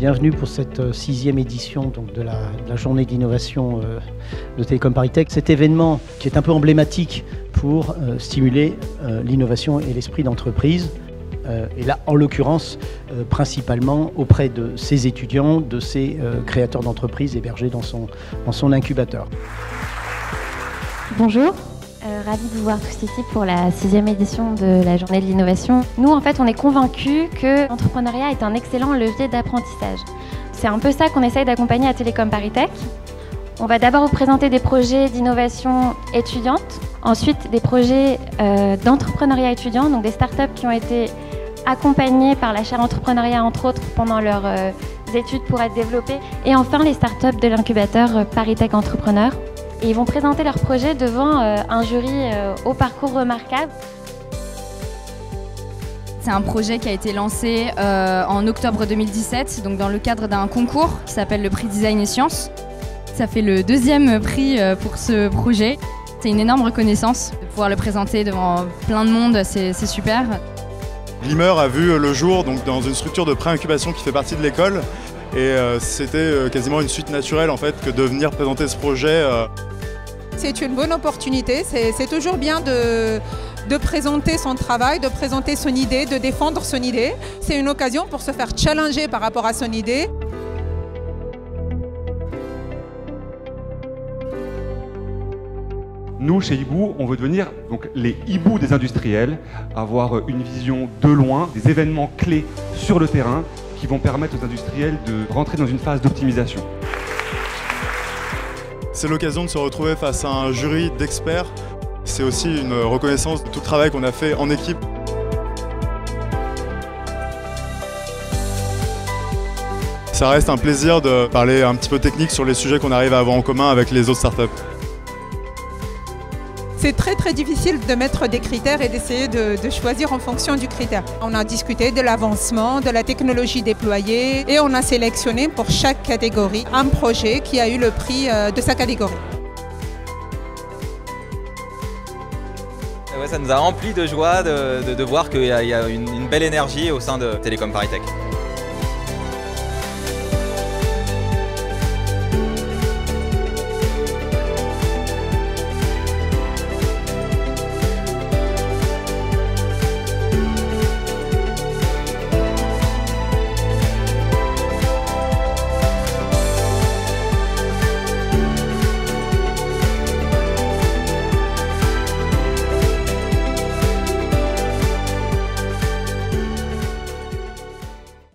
Bienvenue pour cette 6e édition donc, de la journée d'innovation de Télécom ParisTech. Cet événement qui est un peu emblématique pour stimuler l'innovation et l'esprit d'entreprise. Et là, en l'occurrence, principalement auprès de ces étudiants, de ces créateurs d'entreprises hébergés dans son incubateur. Bonjour, ravie de vous voir tous ici pour la 6e édition de la journée de l'innovation. Nous, en fait, on est convaincus que l'entrepreneuriat est un excellent levier d'apprentissage. C'est un peu ça qu'on essaye d'accompagner à Télécom ParisTech. On va d'abord vous présenter des projets d'innovation étudiante, ensuite des projets d'entrepreneuriat étudiant, donc des startups qui ont été accompagnés par la chaire entrepreneuriat entre autres pendant leurs études pour être développées, et enfin les startups de l'incubateur ParisTech Entrepreneur. Et ils vont présenter leurs projets devant un jury au parcours remarquable. C'est un projet qui a été lancé en octobre 2017, donc dans le cadre d'un concours qui s'appelle le prix Design et Sciences. Ça fait le 2e prix pour ce projet. C'est une énorme reconnaissance de pouvoir le présenter devant plein de monde, c'est super. Glimmer a vu le jour donc, dans une structure de pré-incubation qui fait partie de l'école. Et c'était quasiment une suite naturelle en fait que de venir présenter ce projet. C'est une bonne opportunité, c'est toujours bien de présenter son travail, de présenter son idée, de défendre son idée. C'est une occasion pour se faire challenger par rapport à son idée. Nous, chez Hibou, on veut devenir donc, les hiboux des industriels, avoir une vision de loin, des événements clés sur le terrain qui vont permettre aux industriels de rentrer dans une phase d'optimisation. C'est l'occasion de se retrouver face à un jury d'experts. C'est aussi une reconnaissance de tout le travail qu'on a fait en équipe. Ça reste un plaisir de parler un petit peu technique sur les sujets qu'on arrive à avoir en commun avec les autres startups. C'est très difficile de mettre des critères et d'essayer de choisir en fonction du critère. On a discuté de l'avancement, de la technologie déployée et on a sélectionné pour chaque catégorie un projet qui a eu le prix de sa catégorie. Ouais, ça nous a rempli de joie de voir qu'il y a une belle énergie au sein de Télécom ParisTech.